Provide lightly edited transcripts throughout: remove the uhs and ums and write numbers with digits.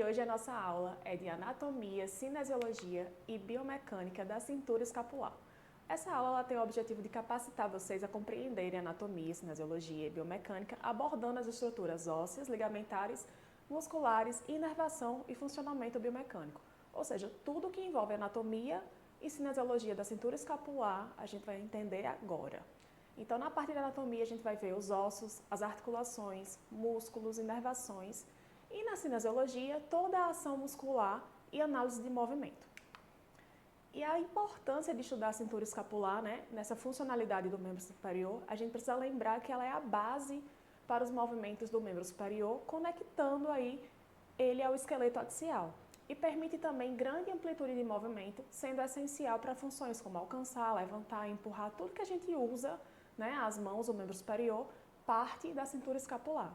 E hoje a nossa aula é de anatomia, cinesiologia e biomecânica da cintura escapular. Essa aula ela tem o objetivo de capacitar vocês a compreenderem anatomia, cinesiologia e biomecânica, abordando as estruturas ósseas, ligamentares, musculares, inervação e funcionamento biomecânico. Ou seja, tudo que envolve anatomia e cinesiologia da cintura escapular, a gente vai entender agora. Então, na parte da anatomia, a gente vai ver os ossos, as articulações, músculos, inervações. E na cinesiologia, toda a ação muscular e análise de movimento. E a importância de estudar a cintura escapular, nessa funcionalidade do membro superior, a gente precisa lembrar que ela é a base para os movimentos do membro superior, conectando aí ele ao esqueleto axial. E permite também grande amplitude de movimento, sendo essencial para funções como alcançar, levantar, empurrar, tudo que a gente usa, as mãos, o membro superior, parte da cintura escapular.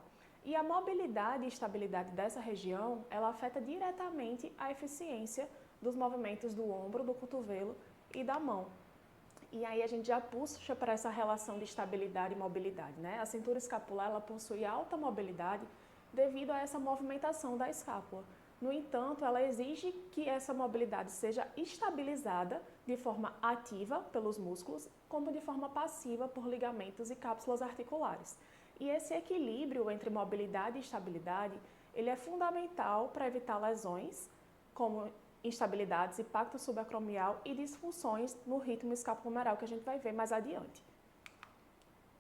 E a mobilidade e estabilidade dessa região, ela afeta diretamente a eficiência dos movimentos do ombro, do cotovelo e da mão. E aí a gente já puxa para essa relação de estabilidade e mobilidade, A cintura escapular, ela possui alta mobilidade devido a essa movimentação da escápula. No entanto, ela exige que essa mobilidade seja estabilizada de forma ativa pelos músculos, como de forma passiva por ligamentos e cápsulas articulares. E esse equilíbrio entre mobilidade e estabilidade, ele é fundamental para evitar lesões, como instabilidades, impacto subacromial e disfunções no ritmo escapulohumeral, que a gente vai ver mais adiante.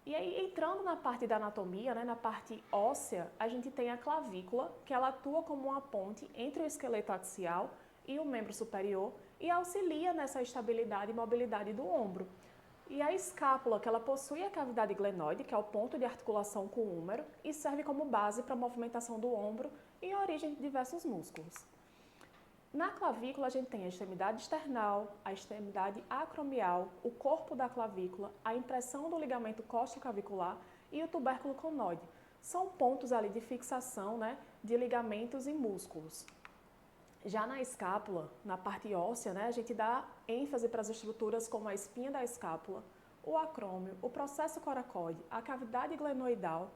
E aí, entrando na parte da anatomia, na parte óssea, a gente tem a clavícula, que ela atua como uma ponte entre o esqueleto axial e o membro superior e auxilia nessa estabilidade e mobilidade do ombro. E a escápula, que ela possui a cavidade glenoide, que é o ponto de articulação com o húmero, e serve como base para a movimentação do ombro e a origem de diversos músculos. Na clavícula, a gente tem a extremidade external, a extremidade acromial, o corpo da clavícula, a impressão do ligamento costoclavicular e o tubérculo conoide. São pontos ali de fixação, de ligamentos e músculos. Já na escápula, na parte óssea, a gente dá ênfase para as estruturas como a espinha da escápula, o acrômio, o processo coracoide, a cavidade glenoidal,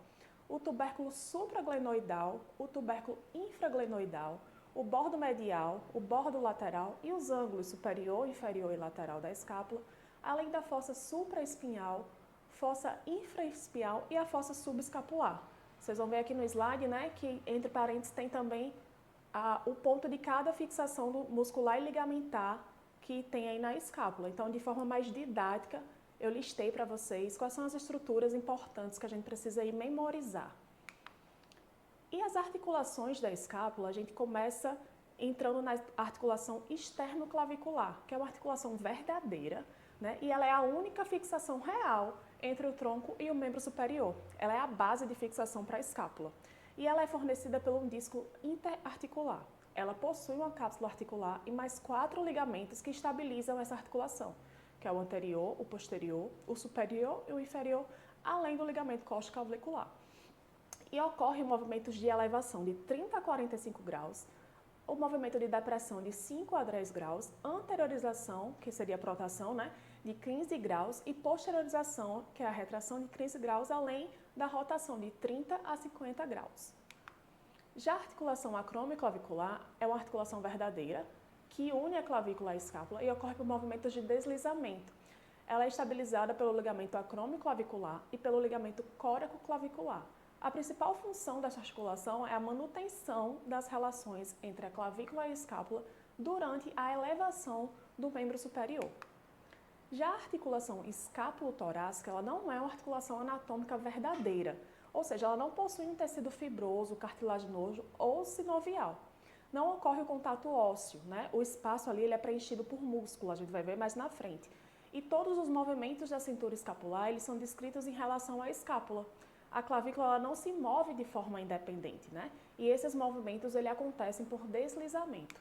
o tubérculo supraglenoidal, o tubérculo infraglenoidal, o bordo medial, o bordo lateral e os ângulos superior, inferior e lateral da escápula, além da fossa supraespinhal, fossa infraespinhal e a fossa subescapular. Vocês vão ver aqui no slide, que entre parênteses tem também o ponto de cada fixação do muscular e ligamentar que tem aí na escápula. Então, de forma mais didática, eu listei para vocês quais são as estruturas importantes que a gente precisa aí memorizar. E as articulações da escápula, a gente começa entrando na articulação externo-clavicular, que é uma articulação verdadeira, e ela é a única fixação real entre o tronco e o membro superior. Ela é a base de fixação para a escápula. E ela é fornecida por um disco interarticular. Ela possui uma cápsula articular e mais 4 ligamentos que estabilizam essa articulação, que é o anterior, o posterior, o superior e o inferior, além do ligamento costoclavicular. E ocorre movimentos de elevação de 30 a 45 graus, o movimento de depressão de 5 a 10 graus, anteriorização, que seria a protração, de 15 graus, e posteriorização, que é a retração de 15 graus, além da rotação de 30 a 50 graus. Já a articulação acromioclavicular é uma articulação verdadeira, que une a clavícula à escápula e ocorre por movimentos de deslizamento. Ela é estabilizada pelo ligamento acromioclavicular e pelo ligamento córacoclavicular. A principal função dessa articulação é a manutenção das relações entre a clavícula e a escápula durante a elevação do membro superior. Já a articulação escápulo-torácica, ela não é uma articulação anatômica verdadeira, ou seja, ela não possui um tecido fibroso, cartilaginoso ou sinovial. Não ocorre o contato ósseo, O espaço ali ele é preenchido por músculo, a gente vai ver mais na frente. E todos os movimentos da cintura escapular, eles são descritos em relação à escápula. A clavícula ela não se move de forma independente, E esses movimentos ele acontecem por deslizamento.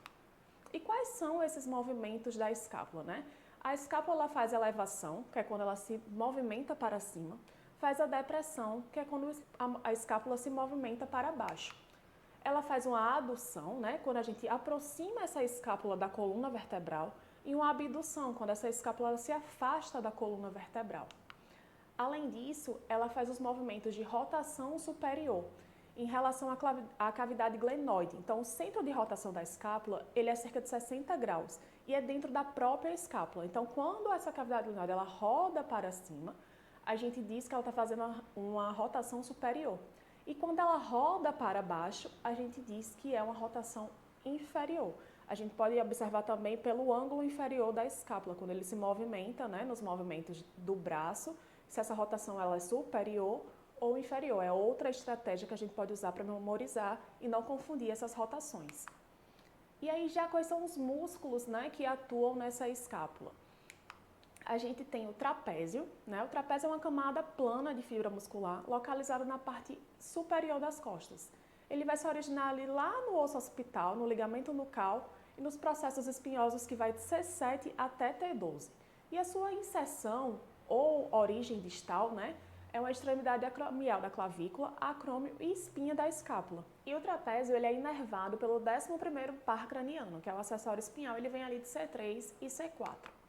E quais são esses movimentos da escápula, A escápula ela faz a elevação, que é quando ela se movimenta para cima, faz a depressão, que é quando a escápula se movimenta para baixo. Ela faz uma adução, quando a gente aproxima essa escápula da coluna vertebral, e uma abdução, quando essa escápula se afasta da coluna vertebral. Além disso, ela faz os movimentos de rotação superior. em relação à cavidade glenoide. Então, o centro de rotação da escápula, ele é cerca de 60 graus e é dentro da própria escápula. Então, quando essa cavidade glenoide ela roda para cima, a gente diz que ela está fazendo uma rotação superior. E quando ela roda para baixo, a gente diz que é uma rotação inferior. A gente pode observar também pelo ângulo inferior da escápula, quando ele se movimenta, né, nos movimentos do braço, se essa rotação ela é superior ou inferior. É outra estratégia que a gente pode usar para memorizar e não confundir essas rotações. E aí já quais são os músculos, né, que atuam nessa escápula? A gente tem o trapézio, né? O trapézio é uma camada plana de fibra muscular localizada na parte superior das costas. Ele vai se originar ali lá no osso occipital, no ligamento nucal e nos processos espinhosos que vai de C7 até T12. E a sua inserção ou origem distal, né, é uma extremidade acromial da clavícula, acrômio e espinha da escápula. E o trapézio ele é inervado pelo 11º par craniano, que é o acessório espinhal, ele vem ali de C3 e C4.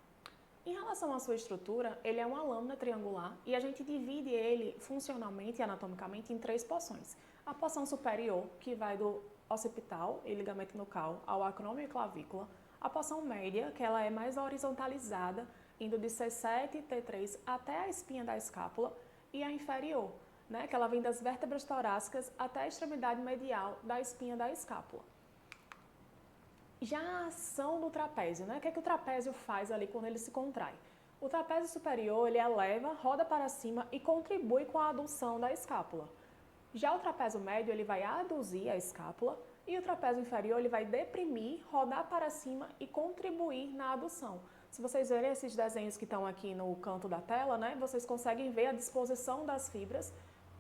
Em relação à sua estrutura, ele é uma lâmina triangular e a gente divide ele funcionalmente e anatomicamente em 3 porções. A porção superior, que vai do occipital e ligamento nucal ao acrômio e clavícula. A porção média, que ela é mais horizontalizada, indo de C7 e T3 até a espinha da escápula. E a inferior, né, que ela vem das vértebras torácicas até a extremidade medial da espinha da escápula. Já a ação do trapézio, né? O que é que o trapézio faz ali quando ele se contrai? O trapézio superior, ele eleva, roda para cima e contribui com a adução da escápula. Já o trapézio médio, ele vai aduzir a escápula e o trapézio inferior, ele vai deprimir, rodar para cima e contribuir na adução. Se vocês verem esses desenhos que estão aqui no canto da tela, né? Vocês conseguem ver a disposição das fibras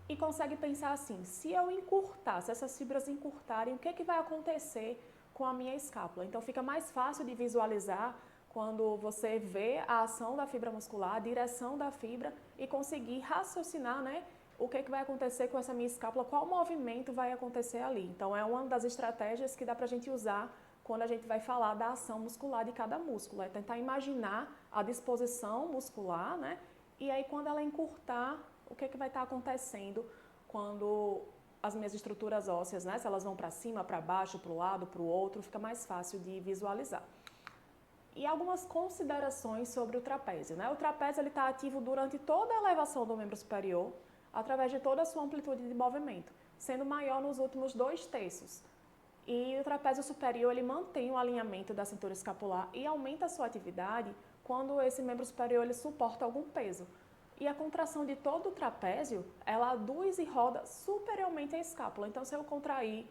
e conseguem pensar assim, se eu encurtar, se essas fibras encurtarem, o que é que vai acontecer com a minha escápula? Então fica mais fácil de visualizar quando você vê a ação da fibra muscular, a direção da fibra e conseguir raciocinar, né, o que é que vai acontecer com essa minha escápula, qual movimento vai acontecer ali. Então é uma das estratégias que dá pra gente usar quando a gente vai falar da ação muscular de cada músculo, é tentar imaginar a disposição muscular, né, e aí quando ela encurtar, o que é que vai estar acontecendo quando as minhas estruturas ósseas, né, se elas vão para cima, para baixo, para o lado, para o outro, fica mais fácil de visualizar. E algumas considerações sobre o trapézio, né? O trapézio está ativo durante toda a elevação do membro superior, através de toda a sua amplitude de movimento, sendo maior nos últimos 2/3. E o trapézio superior ele mantém o alinhamento da cintura escapular e aumenta a sua atividade quando esse membro superior ele suporta algum peso. E a contração de todo o trapézio, ela aduz e roda superiormente a escápula. Então, se eu contrair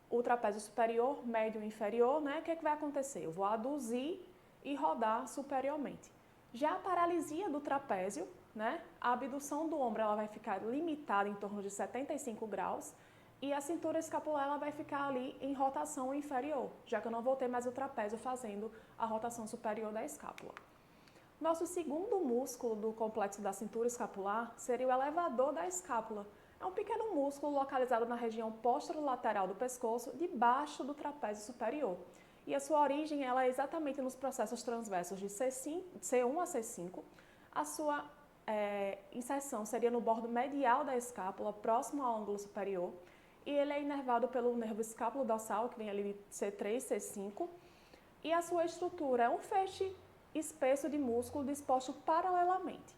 o trapézio superior, médio e inferior, né, o que é que vai acontecer? Eu vou aduzir e rodar superiormente. Já a paralisia do trapézio, né, a abdução do ombro ela vai ficar limitada em torno de 75 graus e a cintura escapular ela vai ficar ali em rotação inferior, já que eu não vou ter mais o trapézio fazendo a rotação superior da escápula. Nosso segundo músculo do complexo da cintura escapular seria o elevador da escápula. É um pequeno músculo localizado na região posterolateral do pescoço, debaixo do trapézio superior. E a sua origem ela é exatamente nos processos transversos de C1 a C5. A sua inserção seria no bordo medial da escápula, próximo ao ângulo superior. E ele é inervado pelo nervo escápulo-dorsal, que vem ali de C3, C5. E a sua estrutura é um feixe espesso de músculo disposto paralelamente.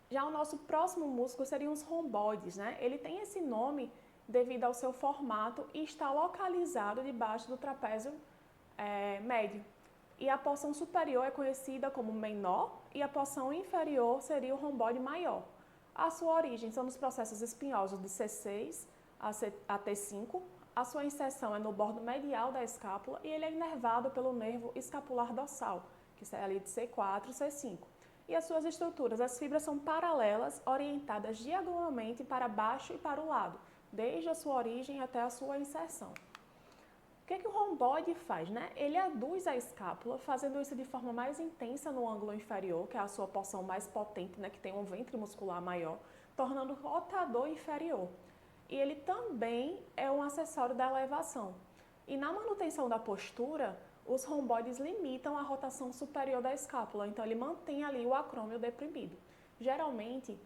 Já o nosso próximo músculo seriam os romboides, né? Ele tem esse nome devido ao seu formato e está localizado debaixo do trapézio médio. E a porção superior é conhecida como menor e a porção inferior seria o romboide maior. A sua origem são nos processos espinhosos de C6 a T5. A sua inserção é no bordo medial da escápula e ele é inervado pelo nervo escapular dorsal, que sai ali de C4 e C5. E as suas estruturas, as fibras são paralelas, orientadas diagonalmente para baixo e para o lado, desde a sua origem até a sua inserção. O que é que o romboide faz, né? Ele aduz a escápula, fazendo isso de forma mais intensa no ângulo inferior, que é a sua porção mais potente, né, que tem um ventre muscular maior, tornando o rotador inferior. E ele também é um acessório da elevação. E na manutenção da postura, os romboides limitam a rotação superior da escápula, então ele mantém ali o acrômio deprimido. Geralmente,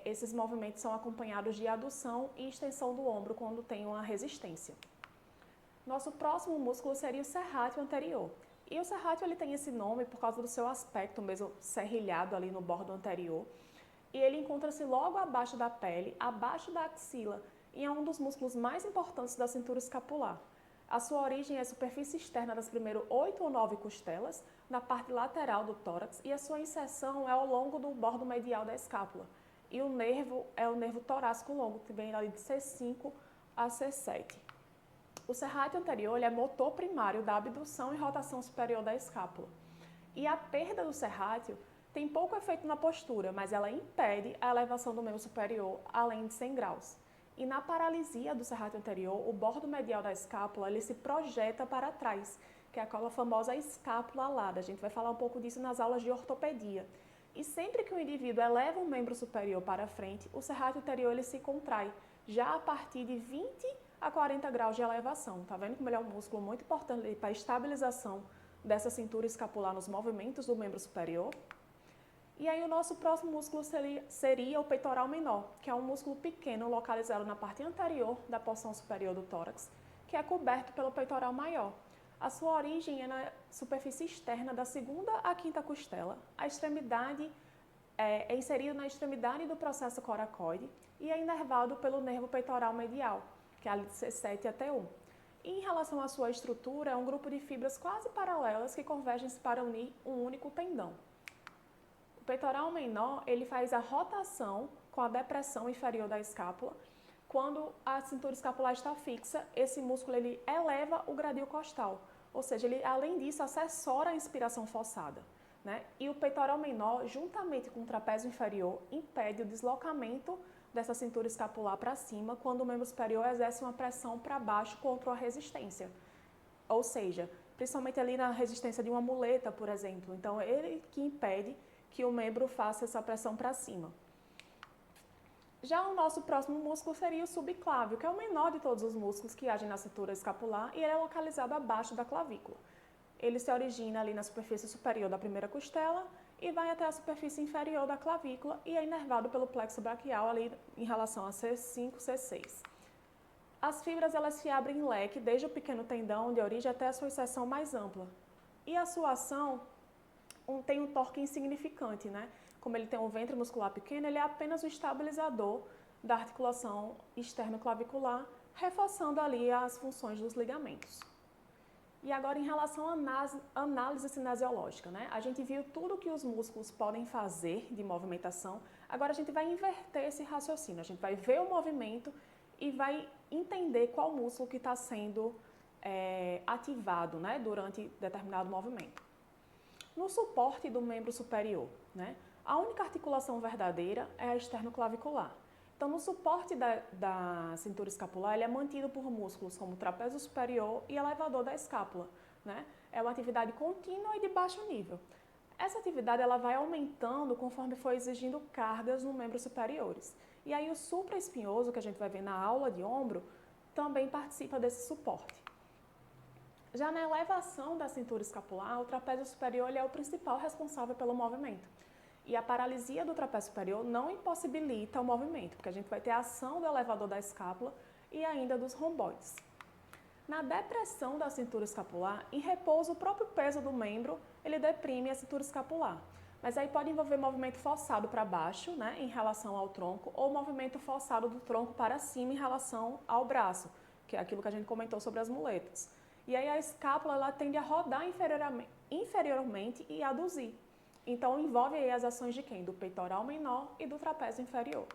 esses movimentos são acompanhados de adução e extensão do ombro quando tem uma resistência. Nosso próximo músculo seria o serrátil anterior. E o serrátil ele tem esse nome por causa do seu aspecto mesmo serrilhado ali no bordo anterior. E ele encontra-se logo abaixo da pele, abaixo da axila, e é um dos músculos mais importantes da cintura escapular. A sua origem é a superfície externa das primeiras 8 ou 9 costelas, na parte lateral do tórax, e a sua inserção é ao longo do bordo medial da escápula. E o nervo é o nervo torácico longo, que vem ali de C5 a C7. O serrátil anterior ele é motor primário da abdução e rotação superior da escápula. E a perda do serrátil tem pouco efeito na postura, mas ela impede a elevação do membro superior além de 100 graus. E na paralisia do serrátil anterior, o bordo medial da escápula ele se projeta para trás, que é aquela famosa escápula alada. A gente vai falar um pouco disso nas aulas de ortopedia. E sempre que o indivíduo eleva o membro superior para frente, o serrátil anterior ele se contrai, já a partir de 20 a 40 graus de elevação. Tá vendo como ele é um músculo muito importante para a estabilização dessa cintura escapular nos movimentos do membro superior? E aí o nosso próximo músculo seria o peitoral menor, que é um músculo pequeno localizado na parte anterior da porção superior do tórax, que é coberto pelo peitoral maior. A sua origem é na superfície externa da segunda à quinta costela. A extremidade é inserida na extremidade do processo coracoide e é inervado pelo nervo peitoral medial, que é ali de C7 até T1. E em relação à sua estrutura, é um grupo de fibras quase paralelas que convergem para unir um único tendão. O peitoral menor, ele faz a rotação com a depressão inferior da escápula. Quando a cintura escapular está fixa, esse músculo ele eleva o gradil costal, ou seja, ele além disso assessora a inspiração forçada, né? E o peitoral menor, juntamente com o trapézio inferior, impede o deslocamento dessa cintura escapular para cima quando o membro superior exerce uma pressão para baixo contra a resistência. Ou seja, principalmente ali na resistência de uma muleta, por exemplo. Então, ele que impede que o membro faça essa pressão para cima. Já o nosso próximo músculo seria o subclávio, que é o menor de todos os músculos que agem na cintura escapular e ele é localizado abaixo da clavícula. Ele se origina ali na superfície superior da primeira costela e vai até a superfície inferior da clavícula e é inervado pelo plexo braquial ali em relação a C5, C6. As fibras elas se abrem em leque desde o pequeno tendão de origem até a sua seção mais ampla. E a sua ação tem um torque insignificante, né? Como ele tem um ventre muscular pequeno, ele é apenas o estabilizador da articulação externo-clavicular, reforçando ali as funções dos ligamentos. E agora, em relação à análise cinesiológica, né? A gente viu tudo que os músculos podem fazer de movimentação, agora a gente vai inverter esse raciocínio, a gente vai ver o movimento e vai entender qual músculo que está sendo ativado, né? Durante determinado movimento. No suporte do membro superior, né? A única articulação verdadeira é a externo-clavicular. Então, no suporte da cintura escapular, ele é mantido por músculos como o trapézio superior e elevador da escápula, né? É uma atividade contínua e de baixo nível. Essa atividade ela vai aumentando conforme for exigindo cargas no membros superiores. E aí o supraespinhoso, que a gente vai ver na aula de ombro, também participa desse suporte. Já na elevação da cintura escapular, o trapézio superior ele é o principal responsável pelo movimento. E a paralisia do trapézio superior não impossibilita o movimento, porque a gente vai ter a ação do elevador da escápula e ainda dos romboides. Na depressão da cintura escapular, em repouso, o próprio peso do membro, ele deprime a cintura escapular. Mas aí pode envolver movimento forçado para baixo, né, em relação ao tronco, ou movimento forçado do tronco para cima em relação ao braço, que é aquilo que a gente comentou sobre as muletas. E aí a escápula ela tende a rodar inferiormente e aduzir. Então, envolve aí as ações de quem? Do peitoral menor e do trapézio inferior.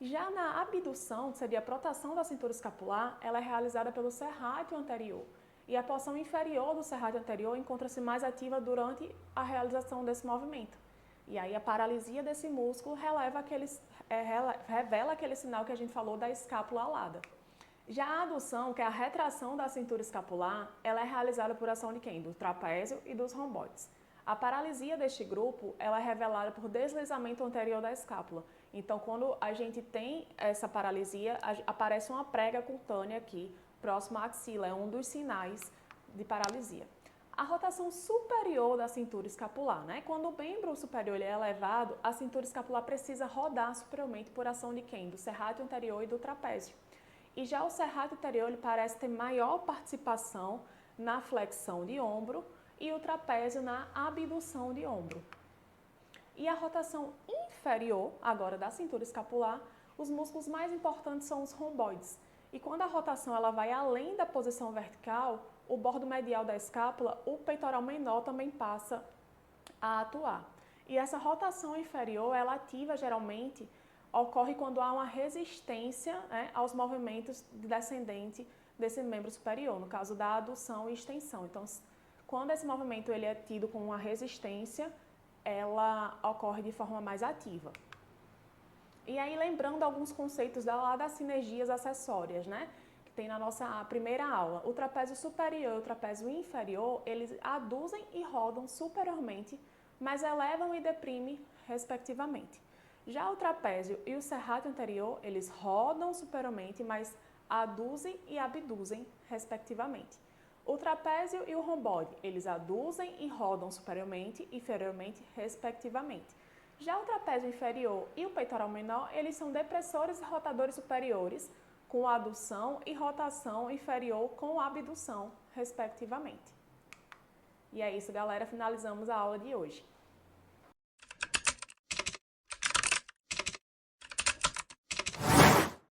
Já na abdução, que seria a protração da cintura escapular, ela é realizada pelo serrátil anterior. E a porção inferior do serrátil anterior encontra-se mais ativa durante a realização desse movimento. E aí a paralisia desse músculo revela aquele sinal que a gente falou da escápula alada. Já a adução, que é a retração da cintura escapular, ela é realizada por ação de quem? Do trapézio e dos romboides. A paralisia deste grupo, ela é revelada por deslizamento anterior da escápula. Então, quando a gente tem essa paralisia, aparece uma prega cutânea aqui, próxima à axila, é um dos sinais de paralisia. A rotação superior da cintura escapular, né? Quando o membro superior ele é elevado, a cintura escapular precisa rodar superiormente por ação de quem? Do serrátil anterior e do trapézio. E já o serrátil anterior ele parece ter maior participação na flexão de ombro e o trapézio na abdução de ombro. E a rotação inferior, agora da cintura escapular, os músculos mais importantes são os romboides. E quando a rotação ela vai além da posição vertical, o bordo medial da escápula, o peitoral menor também passa a atuar. E essa rotação inferior, ela ativa geralmente, ocorre quando há uma resistência, né, aos movimentos descendentes desse membro superior, no caso da adução e extensão. Então, quando esse movimento ele é tido com uma resistência, ela ocorre de forma mais ativa. E aí, lembrando alguns conceitos das sinergias acessórias, né? Que tem na nossa primeira aula. O trapézio superior e o trapézio inferior, eles aduzem e rodam superiormente, mas elevam e deprimem, respectivamente. Já o trapézio e o serrátil anterior, eles rodam superiormente, mas aduzem e abduzem, respectivamente. O trapézio e o romboide, eles aduzem e rodam superiormente e inferiormente, respectivamente. Já o trapézio inferior e o peitoral menor, eles são depressores e rotadores superiores, com adução e rotação inferior com abdução, respectivamente. E é isso, galera. Finalizamos a aula de hoje.